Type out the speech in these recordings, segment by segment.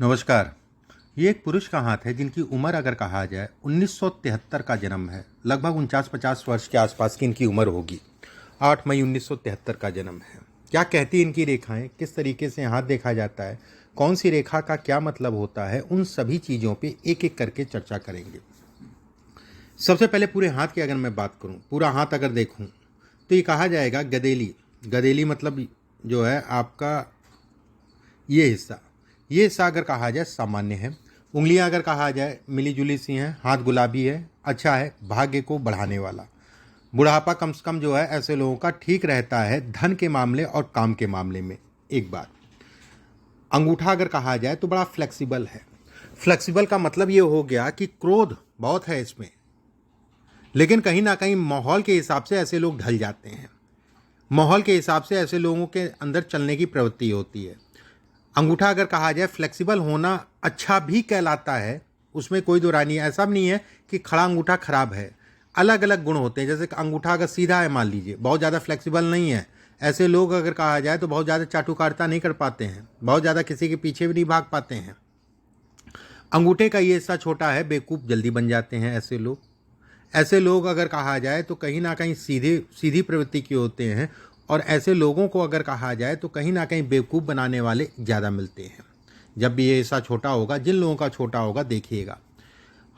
नमस्कार। ये एक पुरुष का हाथ है जिनकी उम्र अगर कहा जाए 1973 का जन्म है। लगभग 49-50 वर्ष के आसपास की इनकी उम्र होगी। 8 मई 1973 का जन्म है। क्या कहती इनकी रेखाएं, किस तरीके से हाथ देखा जाता है, कौन सी रेखा का क्या मतलब होता है, उन सभी चीज़ों पे एक एक करके चर्चा करेंगे। सबसे पहले पूरे हाथ की अगर मैं बात करूं, पूरा हाथ अगर देखूं तो ये कहा जाएगा गदेली। गदेली मतलब जो है आपका ये हिस्सा अगर कहा जाए सामान्य है। उंगलियां अगर कहा जाए मिली जुली सी हैं, हाथ गुलाबी है, अच्छा है, भाग्य को बढ़ाने वाला। बुढ़ापा कम से कम जो है ऐसे लोगों का ठीक रहता है धन के मामले और काम के मामले में। एक बात, अंगूठा अगर कहा जाए तो बड़ा फ्लेक्सिबल है। फ्लेक्सिबल का मतलब ये हो गया कि क्रोध बहुत है इसमें, लेकिन कहीं ना कहीं माहौल के हिसाब से ऐसे लोग ढल जाते हैं। माहौल के हिसाब से ऐसे लोगों के अंदर चलने की प्रवृत्ति होती है। अंगूठा अगर कहा जाए फ्लेक्सिबल होना अच्छा भी कहलाता है, उसमें कोई दो राय नहीं है। ऐसा भी नहीं है कि खड़ा अंगूठा खराब है, अलग अलग गुण होते हैं। जैसे अंगूठा अगर सीधा है, मान लीजिए बहुत ज़्यादा फ्लेक्सिबल नहीं है, ऐसे लोग अगर कहा जाए तो बहुत ज़्यादा चाटुकारिता नहीं कर पाते हैं, बहुत ज़्यादा किसी के पीछे भी नहीं भाग पाते हैं। अंगूठे का ये हिस्सा छोटा है, बेवकूफ़ जल्दी बन जाते हैं ऐसे लोग अगर कहा जाए तो कहीं ना कहीं सीधी प्रवृत्ति के होते हैं, और ऐसे लोगों को अगर कहा जाए तो कहीं ना कहीं बेवकूफ़ बनाने वाले ज़्यादा मिलते हैं। जब भी ये हिस्सा छोटा होगा, जिन लोगों का छोटा होगा, देखिएगा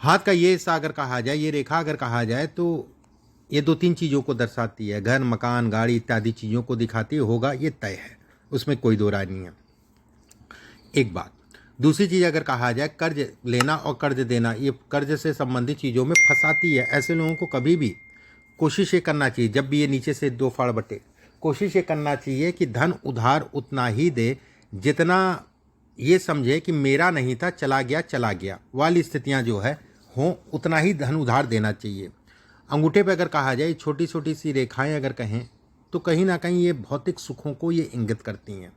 हाथ का ये हिस्सा अगर कहा जाए, ये रेखा अगर कहा जाए तो ये दो तीन चीज़ों को दर्शाती है। घर, मकान, गाड़ी इत्यादि चीज़ों को दिखाती होगा, ये तय है, उसमें कोई दो राय नहीं है। एक बात। दूसरी चीज़ अगर कहा जाए, कर्ज लेना और कर्ज देना, ये कर्ज से संबंधित चीज़ों में फंसाती है। ऐसे लोगों को कभी भी कोशिश ये करना चाहिए, जब भी ये नीचे से दो फाड़ बटे, कोशिश ये करना चाहिए कि धन उधार उतना ही दे जितना ये समझे कि मेरा नहीं था, चला गया वाली स्थितियां जो है हों, उतना ही धन उधार देना चाहिए। अंगूठे पे अगर कहा जाए छोटी छोटी सी रेखाएं अगर कहें तो कहीं ना कहीं ये भौतिक सुखों को ये इंगित करती हैं।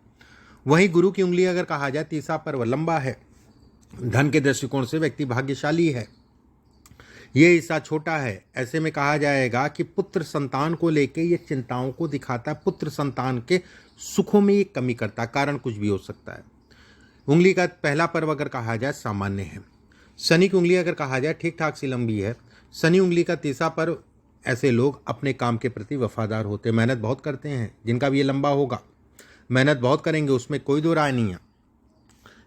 वहीं गुरु की उंगली अगर कहा जाए, तीसरा पर्व लंबा है, धन के दृष्टिकोण से व्यक्ति भाग्यशाली है। ये हिस्सा छोटा है, ऐसे में कहा जाएगा कि पुत्र संतान को लेके ये चिंताओं को दिखाता है, पुत्र संतान के सुखों में ये कमी करता है। कारण कुछ भी हो सकता है। उंगली का पहला पर्व अगर कहा जाए सामान्य है। शनि की उंगली अगर कहा जाए ठीक ठाक सी लंबी है। शनि उंगली का तीसरा पर्व, ऐसे लोग अपने काम के प्रति वफादार होते हैं, मेहनत बहुत करते हैं। जिनका भी ये लंबा होगा, मेहनत बहुत करेंगे, उसमें कोई दो राय नहीं है।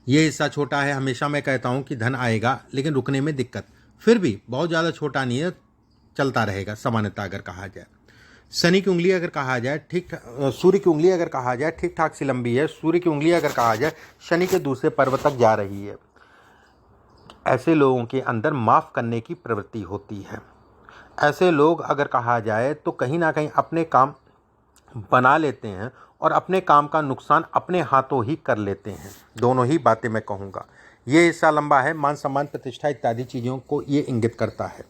ये हिस्सा छोटा है, हमेशा मैं कहता हूँ कि धन आएगा लेकिन रुकने में दिक्कत, फिर भी बहुत ज़्यादा छोटा नहीं है, चलता रहेगा सामान्यता अगर कहा जाए। शनि की उंगली अगर कहा जाए सूर्य की उंगली अगर कहा जाए ठीक ठाक सी लंबी है। सूर्य की उंगली अगर कहा जाए शनि के दूसरे पर्व तक जा रही है। ऐसे लोगों के अंदर माफ़ करने की प्रवृत्ति होती है। ऐसे लोग अगर कहा जाए तो कहीं ना कहीं अपने काम बना लेते हैं और अपने काम का नुकसान अपने हाथों ही कर लेते हैं। दोनों ही बातें मैं कहूँगा। ये हिस्सा लंबा है, मान सम्मान प्रतिष्ठा इत्यादि चीज़ों को ये इंगित करता है।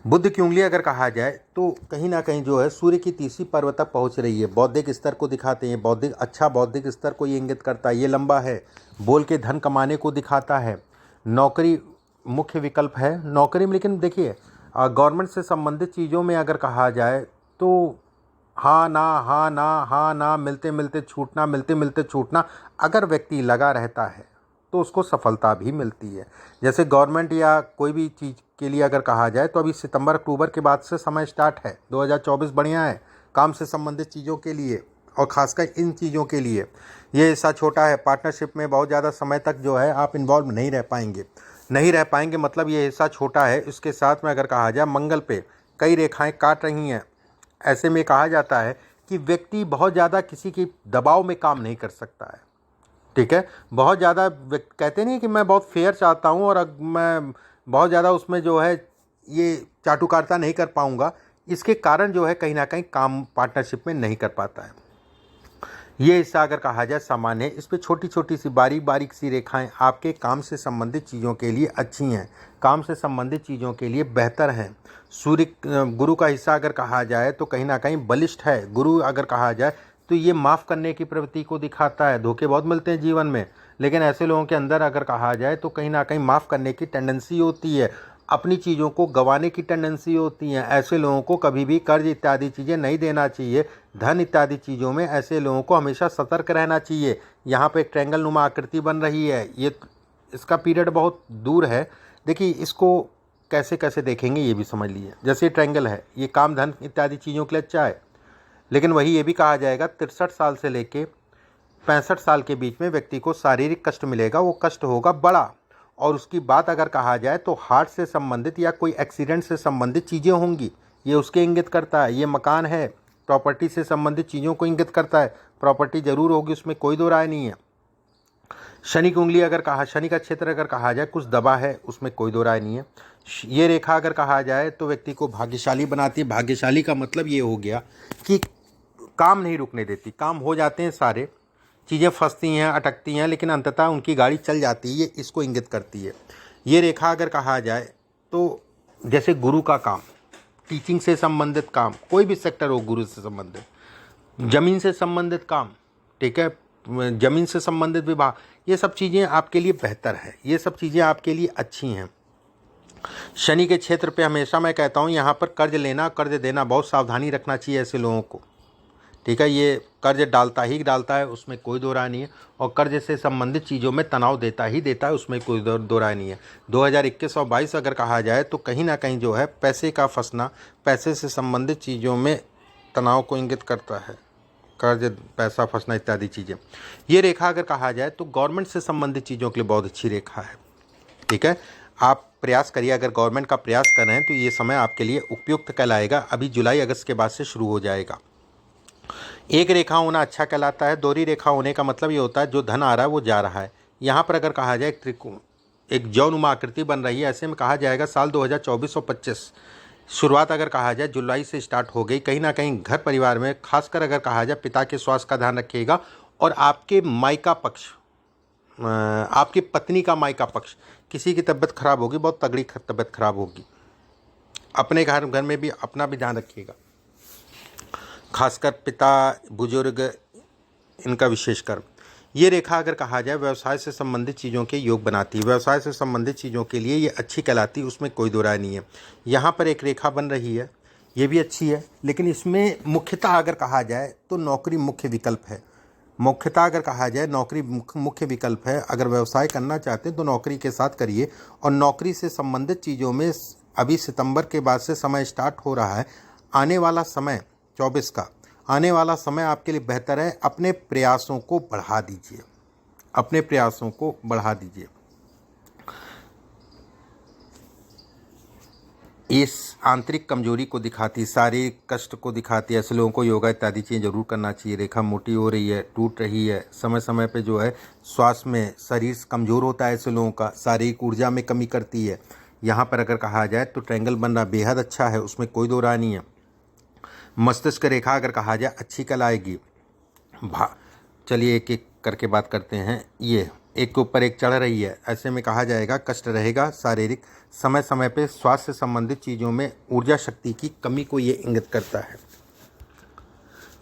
बुद्ध की उंगली अगर कहा जाए तो कहीं ना कहीं जो है सूर्य की तीसरी पर्व तक पहुंच रही है, बौद्धिक स्तर को दिखाते हैं, बौद्धिक स्तर को ये इंगित करता है। ये लंबा है, बोल के धन कमाने को दिखाता है। नौकरी मुख्य विकल्प है नौकरी में, लेकिन देखिए गवर्नमेंट से संबंधित चीज़ों में अगर कहा जाए तो हाँ ना हाँ ना हाँ ना, मिलते मिलते छूटना, मिलते मिलते छूटना, अगर व्यक्ति लगा रहता है तो उसको सफलता भी मिलती है। जैसे गवर्नमेंट या कोई भी चीज़ के लिए अगर कहा जाए तो अभी सितंबर अक्टूबर के बाद से समय स्टार्ट है। 2024 बढ़िया है काम से संबंधित चीज़ों के लिए, और ख़ासकर इन चीज़ों के लिए। ये हिस्सा छोटा है, पार्टनरशिप में बहुत ज़्यादा समय तक जो है आप इन्वॉल्व नहीं रह पाएंगे, मतलब ये हिस्सा छोटा है। इसके साथ में अगर कहा जाए मंगल पे कई रेखाएँ काट रही हैं। ऐसे में कहा जाता है कि व्यक्ति बहुत ज़्यादा किसी के दबाव में काम नहीं कर सकता है। ठीक है, बहुत ज़्यादा कहते नहीं कि मैं बहुत फेयर चाहता हूँ और मैं बहुत ज़्यादा उसमें जो है ये चाटुकारिता नहीं कर पाऊँगा, इसके कारण जो है कहीं ना कहीं काम पार्टनरशिप में नहीं कर पाता है। ये हिस्सा अगर कहा जाए सामान्य है, इस पर छोटी छोटी सी बारीक बारीक सी रेखाएं आपके काम से संबंधित चीज़ों के लिए अच्छी हैं, काम से संबंधित चीज़ों के लिए बेहतर हैं। गुरु का हिस्सा अगर कहा जाए तो कहीं ना कहीं बलिष्ठ है। गुरु अगर कहा जाए तो ये माफ़ करने की प्रवृत्ति को दिखाता है। धोखे बहुत मिलते हैं जीवन में, लेकिन ऐसे लोगों के अंदर अगर कहा जाए तो कहीं ना कहीं माफ़ करने की टेंडेंसी होती है। अपनी चीज़ों को गंवाने की टेंडेंसी होती है। ऐसे लोगों को कभी भी कर्ज इत्यादि चीज़ें नहीं देना चाहिए। धन इत्यादि चीज़ों में ऐसे लोगों को हमेशा सतर्क रहना चाहिए। यहाँ पे एक ट्रायंगल नुमा आकृति बन रही है, ये इसका पीरियड बहुत दूर है। देखिए इसको कैसे कैसे देखेंगे ये भी समझ लीजिए। जैसे ट्रायंगल है, ये काम धन इत्यादि चीज़ों के लिए अच्छा है, लेकिन वही ये भी कहा जाएगा 63 साल से लेके 65 साल के बीच में व्यक्ति को शारीरिक कष्ट मिलेगा, वो कष्ट होगा बड़ा। और उसकी बात अगर कहा जाए तो हार्ट से संबंधित या कोई एक्सीडेंट से संबंधित चीज़ें होंगी, ये उसके इंगित करता है। ये मकान है, प्रॉपर्टी से संबंधित चीज़ों को इंगित करता है। प्रॉपर्टी जरूर होगी, उसमें कोई दो राय नहीं है। शनि की उंगली अगर कहा, शनि का क्षेत्र अगर कहा जाए कुछ दबा है, उसमें कोई दो राय नहीं है। ये रेखा अगर कहा जाए तो व्यक्ति को भाग्यशाली बनाती है। भाग्यशाली का मतलब ये हो गया कि काम नहीं रुकने देती, काम हो जाते हैं सारे, चीज़ें फंसती हैं, अटकती हैं, लेकिन अंततः उनकी गाड़ी चल जाती है, ये इसको इंगित करती है। ये रेखा अगर कहा जाए तो जैसे गुरु का काम, टीचिंग से संबंधित काम, कोई भी सेक्टर हो गुरु से संबंधित, जमीन से संबंधित काम, ठीक है, जमीन से संबंधित विभाग, ये सब चीज़ें आपके लिए बेहतर है, ये सब चीज़ें आपके लिए अच्छी हैं। शनि के क्षेत्र पे हमेशा मैं कहता हूँ यहाँ पर कर्ज लेना, कर्ज देना बहुत सावधानी रखना चाहिए ऐसे लोगों को, ठीक है। ये कर्ज डालता ही डालता है, उसमें कोई दो राय नहीं है, और कर्ज से संबंधित चीज़ों में तनाव देता ही देता है, उसमें कोई दो राय नहीं है। 2021 और 22 अगर कहा जाए तो कहीं ना कहीं जो है पैसे का फंसना, पैसे से संबंधित चीज़ों में तनाव को इंगित करता है, कर्ज, पैसा फंसना इत्यादि चीज़ें। ये रेखा अगर कहा जाए तो गवर्नमेंट से संबंधित चीज़ों के लिए बहुत अच्छी रेखा है, ठीक है। आप प्रयास करिए, अगर गवर्नमेंट का प्रयास कर रहे हैं तो ये समय आपके लिए उपयुक्त कहलाएगा। अभी जुलाई अगस्त के बाद से शुरू हो जाएगा। एक रेखा होना अच्छा कहलाता है। दोहरी रेखा होने का मतलब ये होता है जो धन आ रहा है वो जा रहा है। यहाँ पर अगर कहा जाए एक जौनुमा आकृति बन रही है, ऐसे में कहा जाएगा साल 2024 और 25 शुरुआत अगर कहा जाए जुलाई से स्टार्ट हो गई। कहीं ना कहीं घर परिवार में खासकर अगर कहा जाए पिता के स्वास्थ्य का ध्यान रखिएगा, और आपके मायका पक्ष, आपकी पत्नी का मायका पक्ष, किसी की तबीयत खराब होगी, बहुत तगड़ी तबीयत खराब होगी। अपने घर में भी अपना भी ध्यान रखिएगा, खासकर पिता, बुजुर्ग, इनका विशेषकर। ये रेखा अगर कहा जाए व्यवसाय से संबंधित चीज़ों के योग बनाती है, व्यवसाय से संबंधित चीज़ों के लिए ये अच्छी कहलाती है, उसमें कोई दो राय नहीं है। यहाँ पर एक रेखा बन रही है, ये भी अच्छी है, लेकिन इसमें मुख्यतः अगर कहा जाए तो नौकरी मुख्य विकल्प है। मुख्यतः अगर कहा जाए नौकरी मुख्य विकल्प है। अगर व्यवसाय करना चाहते हैं तो नौकरी के साथ करिए, और नौकरी से संबंधित चीज़ों में अभी सितंबर के बाद से समय स्टार्ट हो रहा है। आने वाला समय 24 का आने वाला समय आपके लिए बेहतर है। अपने प्रयासों को बढ़ा दीजिए, अपने प्रयासों को बढ़ा दीजिए। इस आंतरिक कमजोरी को दिखाती, शारीरिक कष्ट को दिखाती है। ऐसे लोगों को योगा इत्यादि चीज़ें जरूर करना चाहिए। रेखा मोटी हो रही है, टूट रही है, समय समय पे जो है स्वास्थ्य में शरीर कमज़ोर होता है। ऐसे लोगों का शारीरिक ऊर्जा में कमी करती है। यहाँ पर अगर कहा जाए तो ट्रायंगल बनना बेहद अच्छा है, उसमें कोई दो राय नहीं है। मस्तिष्क रेखा अगर कहा जाए अच्छी कहलाएगी। चलिए एक एक करके बात करते हैं। ये एक के ऊपर एक चढ़ रही है, ऐसे में कहा जाएगा कष्ट रहेगा शारीरिक। समय समय पे स्वास्थ्य से संबंधित चीज़ों में ऊर्जा शक्ति की कमी को ये इंगित करता है।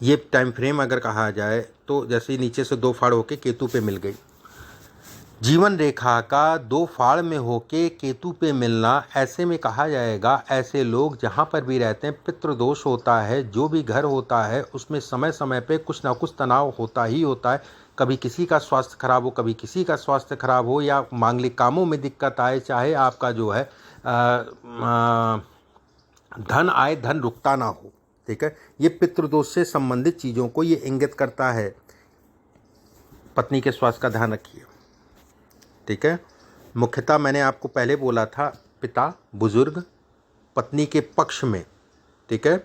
ये टाइम फ्रेम अगर कहा जाए तो जैसे नीचे से दो फाड़ होके केतु पे मिल गई। जीवन रेखा का दो फाड़ में होके केतु पे मिलना, ऐसे में कहा जाएगा ऐसे लोग जहाँ पर भी रहते हैं पितृदोष होता है। जो भी घर होता है उसमें समय समय पे कुछ ना कुछ तनाव होता ही होता है। कभी किसी का स्वास्थ्य खराब हो, कभी किसी का स्वास्थ्य खराब हो, या मांगलिक कामों में दिक्कत आए, चाहे आपका जो है धन आए, धन रुकता ना हो, ठीक है। ये पितृदोष से संबंधित चीज़ों को ये इंगित करता है। पत्नी के स्वास्थ्य का ध्यान रखिए, ठीक है। मुख्यतः मैंने आपको पहले बोला था पिता, बुजुर्ग, पत्नी के पक्ष में, ठीक है।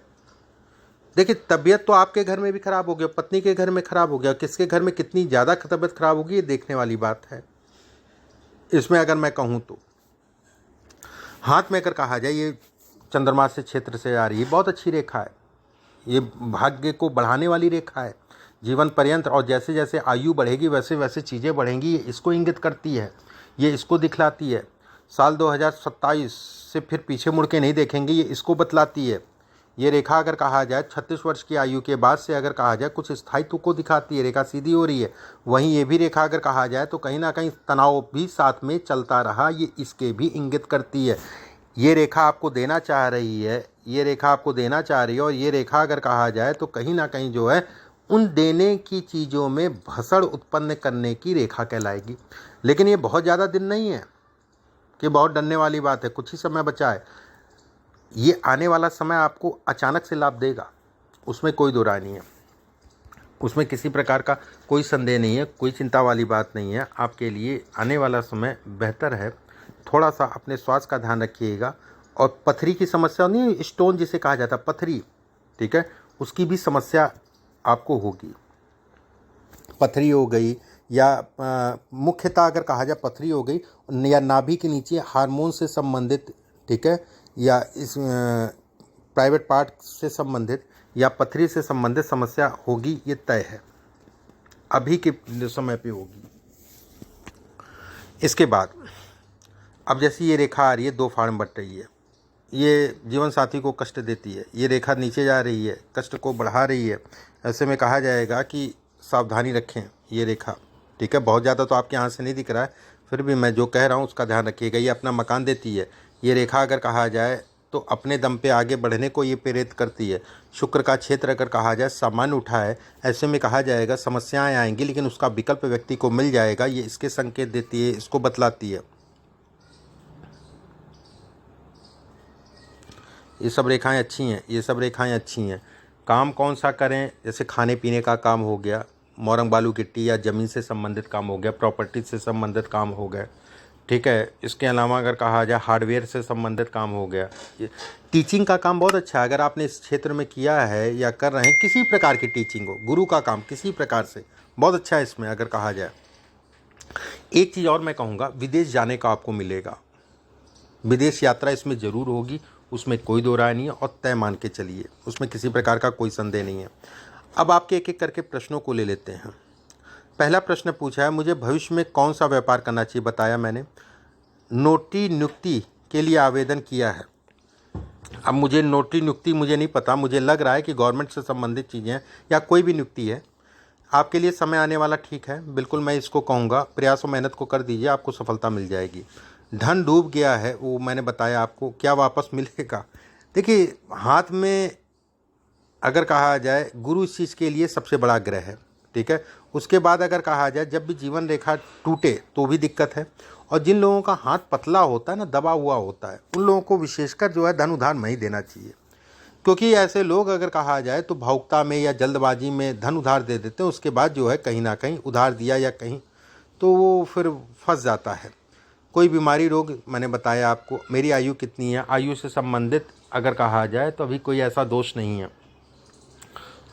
देखिए तबीयत तो आपके घर में भी खराब हो गया, पत्नी के घर में खराब हो गया, किसके घर में कितनी ज़्यादा तबीयत खराब होगी ये देखने वाली बात है। इसमें अगर मैं कहूँ तो हाथ में अगर कहा जाए, ये चंद्रमा से क्षेत्र से आ रही है, बहुत अच्छी रेखा है। ये भाग्य को बढ़ाने वाली रेखा है जीवन पर्यंत, और जैसे जैसे आयु बढ़ेगी वैसे वैसे चीज़ें बढ़ेंगी, ये इसको इंगित करती है, ये इसको दिखलाती है। साल 2027 से फिर पीछे मुड़ के नहीं देखेंगे, ये इसको बतलाती है। ये रेखा अगर कहा जाए 36 वर्ष की आयु के बाद से अगर कहा जाए कुछ स्थायित्व को दिखाती है। रेखा सीधी हो रही है। वहीं ये भी रेखा अगर कहा जाए तो कहीं ना कहीं तनाव भी साथ में चलता रहा, ये इसके भी इंगित करती है। ये रेखा आपको देना चाह रही है, ये रेखा आपको देना चाह रही है, और ये रेखा अगर कहा जाए तो कहीं ना कहीं जो है उन देने की चीज़ों में भसड़ उत्पन्न करने की रेखा कहलाएगी। लेकिन ये बहुत ज़्यादा दिन नहीं है कि बहुत डरने वाली बात है, कुछ ही समय बचा है। ये आने वाला समय आपको अचानक से लाभ देगा, उसमें कोई दो राय नहीं है, उसमें किसी प्रकार का कोई संदेह नहीं है, कोई चिंता वाली बात नहीं है। आपके लिए आने वाला समय बेहतर है। थोड़ा सा अपने स्वास्थ्य का ध्यान रखिएगा, और पथरी की समस्या नहीं, स्टोन जिसे कहा जाता है पथरी, ठीक है, उसकी भी समस्या आपको होगी। पथरी हो गई, या मुख्यतः अगर कहा जाए पथरी हो गई, या नाभि के नीचे हार्मोन से संबंधित, ठीक है, या इस प्राइवेट पार्ट से संबंधित या पथरी से संबंधित समस्या होगी, ये तय है, अभी के समय पे होगी। इसके बाद अब जैसे ये रेखा आ रही है, दो फाड़ में बट रही है, ये जीवन साथी को कष्ट देती है, ये रेखा नीचे जा रही है, कष्ट को बढ़ा रही है। ऐसे में कहा जाएगा कि सावधानी रखें ये रेखा, ठीक है। बहुत ज़्यादा तो आपके यहाँ से नहीं दिख रहा है, फिर भी मैं जो कह रहा हूँ उसका ध्यान रखिएगा। ये अपना मकान देती है, ये रेखा अगर कहा जाए तो अपने दम पे आगे बढ़ने को ये प्रेरित करती है। शुक्र का क्षेत्र अगर कहा जाए सामान्य उठा है, ऐसे में कहा जाएगा समस्याएं आएंगी, लेकिन उसका विकल्प व्यक्ति को मिल जाएगा, ये इसके संकेत देती है, इसको बतलाती है। ये सब रेखाएं अच्छी हैं, ये सब रेखाएं अच्छी हैं। काम कौन सा करें, जैसे खाने पीने का काम हो गया, मोरंग बालू गिट्टी या ज़मीन से संबंधित काम हो गया, प्रॉपर्टी से संबंधित काम हो गया, ठीक है। इसके अलावा अगर कहा जाए हार्डवेयर से संबंधित काम हो गया। टीचिंग का काम बहुत अच्छा है, अगर आपने इस क्षेत्र में किया है या कर रहे हैं, किसी प्रकार की टीचिंग हो, गुरु का काम किसी प्रकार से, बहुत अच्छा है इसमें अगर कहा जाए। एक चीज़ और मैं कहूँगा, विदेश जाने का आपको मिलेगा, विदेश यात्रा इसमें ज़रूर होगी, उसमें कोई दो राय नहीं है, और तय मान के चलिए, उसमें किसी प्रकार का कोई संदेह नहीं है। अब आपके एक एक करके प्रश्नों को ले लेते हैं। पहला प्रश्न पूछा है, मुझे भविष्य में कौन सा व्यापार करना चाहिए, बताया मैंने। नौकरी नियुक्ति के लिए आवेदन किया है। अब मुझे नौकरी नियुक्ति मुझे नहीं पता, मुझे लग रहा है कि गवर्नमेंट से संबंधित चीज़ें हैं या कोई भी नियुक्ति है। आपके लिए समय आने वाला ठीक है, बिल्कुल मैं इसको कहूँगा, प्रयास और मेहनत को कर दीजिए, आपको सफलता मिल जाएगी। धन डूब गया है, वो मैंने बताया आपको, क्या वापस मिलेगा। देखिए, हाथ में अगर कहा जाए गुरु इस चीज़ के लिए सबसे बड़ा ग्रह है, ठीक है। उसके बाद अगर कहा जाए जब भी जीवन रेखा टूटे तो भी दिक्कत है, और जिन लोगों का हाथ पतला होता है ना, दबा हुआ होता है, उन लोगों को विशेषकर जो है धन उधार नहीं देना चाहिए, क्योंकि ऐसे लोग अगर कहा जाए तो भावुकता में या जल्दबाजी में धन उधार दे देते हैं, उसके बाद जो है कहीं ना कहीं उधार दिया या कहीं तो वो फिर फंस जाता है। कोई बीमारी रोग मैंने बताया आपको। मेरी आयु कितनी है, आयु से संबंधित अगर कहा जाए तो अभी कोई ऐसा दोष नहीं है,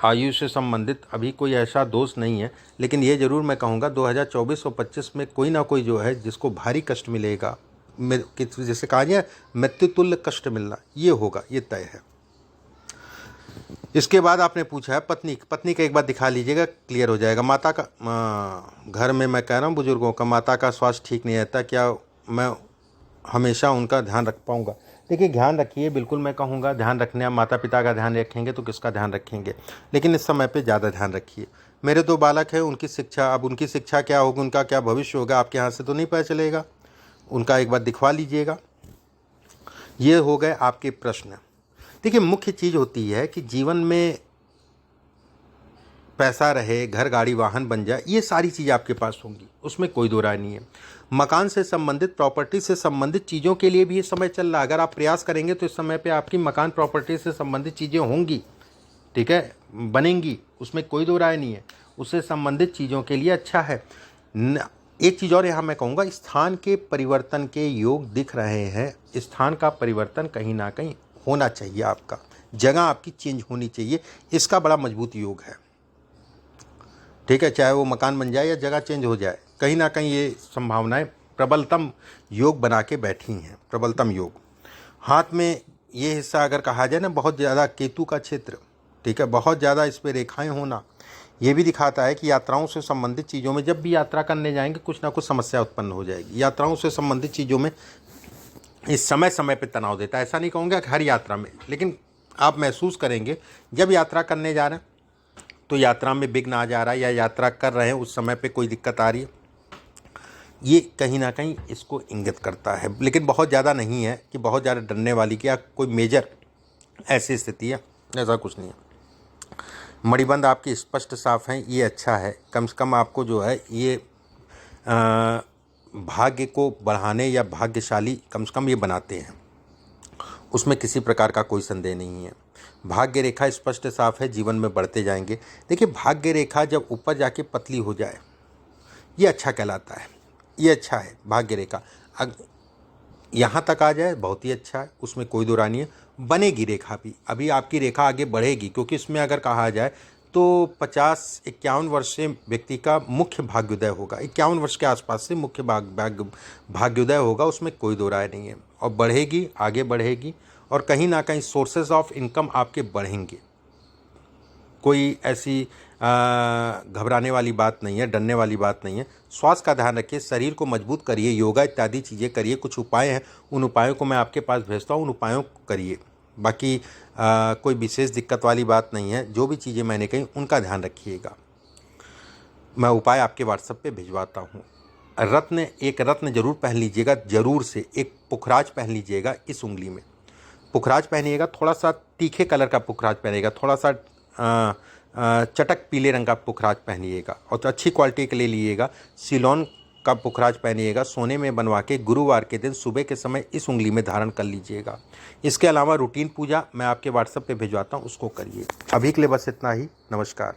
आयु से संबंधित अभी कोई ऐसा दोष नहीं है। लेकिन ये ज़रूर मैं कहूँगा 2024 और 25 में कोई ना कोई जो है जिसको भारी कष्ट मिलेगा, जैसे कहा जाए मृत्युतुल्य कष्ट मिलना, ये होगा, ये तय है। इसके बाद आपने पूछा है पत्नी का एक बार दिखा लीजिएगा, क्लियर हो जाएगा। माता का घर में मैं कह रहा हूँ बुजुर्गों का माता का स्वास्थ्य ठीक नहीं रहता, क्या मैं हमेशा उनका ध्यान रख पाऊँगा। देखिए, ध्यान रखिए, बिल्कुल मैं कहूँगा ध्यान रखने। आप माता पिता का ध्यान रखेंगे तो किसका ध्यान रखेंगे, लेकिन इस समय पे ज़्यादा ध्यान रखिए। मेरे 2 बालक हैं, उनकी शिक्षा, अब उनकी शिक्षा क्या होगी, उनका क्या भविष्य होगा, आपके यहाँ से तो नहीं पता चलेगा, उनका एक बार दिखवा लीजिएगा। ये हो गए आपके प्रश्न। देखिए, मुख्य चीज़ होती है कि जीवन में पैसा रहे, घर गाड़ी वाहन बन जाए, ये सारी चीज़ें आपके पास होंगी, उसमें कोई दो राय नहीं है। मकान से संबंधित, प्रॉपर्टी से संबंधित चीज़ों के लिए भी ये समय चल रहा है। अगर आप प्रयास करेंगे तो इस समय पे आपकी मकान प्रॉपर्टी से संबंधित चीज़ें होंगी, ठीक है, बनेंगी, उसमें कोई दो राय नहीं है। उससे संबंधित चीज़ों के लिए अच्छा है। एक चीज़ और यहाँ मैं कहूँगा, स्थान के परिवर्तन के योग दिख रहे हैं। स्थान का परिवर्तन कहीं ना कहीं होना चाहिए, आपका जगह आपकी चेंज होनी चाहिए, इसका बड़ा मजबूत योग है, ठीक है। चाहे वो मकान बन जाए या जगह चेंज हो जाए, कहीं ना कहीं ये संभावनाएं प्रबलतम योग बना के बैठी हैं, प्रबलतम योग। हाथ में ये हिस्सा अगर कहा जाए ना, बहुत ज़्यादा केतु का क्षेत्र, ठीक है, बहुत ज़्यादा इस पर रेखाएं होना, ये भी दिखाता है कि यात्राओं से संबंधित चीज़ों में जब भी यात्रा करने जाएंगे कुछ ना कुछ समस्या उत्पन्न हो जाएगी। यात्राओं से संबंधित चीज़ों में इस समय समय पे तनाव देता है। ऐसा नहीं कहूँगा कि हर यात्रा में, लेकिन आप महसूस करेंगे जब यात्रा करने जा रहे हैं तो यात्रा में विघ्न आ जा रहा है, या यात्रा कर रहे हैं उस समय पे कोई दिक्कत आ रही है, ये कहीं ना कहीं इसको इंगित करता है, लेकिन बहुत ज़्यादा नहीं है कि बहुत ज़्यादा डरने वाली कि या कोई मेजर ऐसी स्थिति है, ऐसा कुछ नहीं है। मणिबंध आपकी स्पष्ट साफ हैं, ये अच्छा है। कम से कम आपको जो है ये भाग्य को बढ़ाने या भाग्यशाली कम से कम ये बनाते हैं, उसमें किसी प्रकार का कोई संदेह नहीं है। भाग्य रेखा स्पष्ट साफ है, जीवन में बढ़ते जाएंगे। देखिए भाग्य रेखा जब ऊपर जाके पतली हो जाए ये अच्छा कहलाता है, ये अच्छा है। भाग्य रेखा यहाँ तक आ जाए बहुत ही अच्छा है, उसमें कोई दो राय नहीं है। बनेगी रेखा भी, अभी आपकी रेखा आगे बढ़ेगी, क्योंकि इसमें अगर कहा जाए तो 50-51 वर्ष से व्यक्ति का मुख्य भाग्योदय होगा। 51 वर्ष के आसपास से मुख्य भाग्योदय होगा, उसमें कोई दो राय नहीं है। और बढ़ेगी, आगे बढ़ेगी, और कहीं ना कहीं सोर्सेज ऑफ इनकम आपके बढ़ेंगे। कोई ऐसी घबराने वाली बात नहीं है, डरने वाली बात नहीं है। स्वास्थ्य का ध्यान रखिए, शरीर को मजबूत करिए, योगा इत्यादि चीज़ें करिए। कुछ उपाय हैं, उन उपायों को मैं आपके पास भेजता हूँ, उन उपायों को करिए। बाकी कोई विशेष दिक्कत वाली बात नहीं है। जो भी चीज़ें मैंने कही उनका ध्यान रखिएगा। मैं उपाय आपके व्हाट्सएप पे भिजवाता हूँ। एक रत्न जरूर पहन लीजिएगा, जरूर से एक पुखराज पहन लीजिएगा इस उंगली में। पुखराज पहनिएगा, थोड़ा सा तीखे कलर का पुखराज पहनिएगा, थोड़ा सा चटक पीले रंग का पुखराज पहनिएगा, और तो अच्छी क्वालिटी के ले लीजिएगा। सिलोन का पुखराज पहनिएगा, सोने में बनवा के गुरुवार के दिन सुबह के समय इस उंगली में धारण कर लीजिएगा। इसके अलावा रूटीन पूजा मैं आपके व्हाट्सएप पे भिजवाता हूँ, उसको करिए। अभी के लिए बस इतना ही। नमस्कार।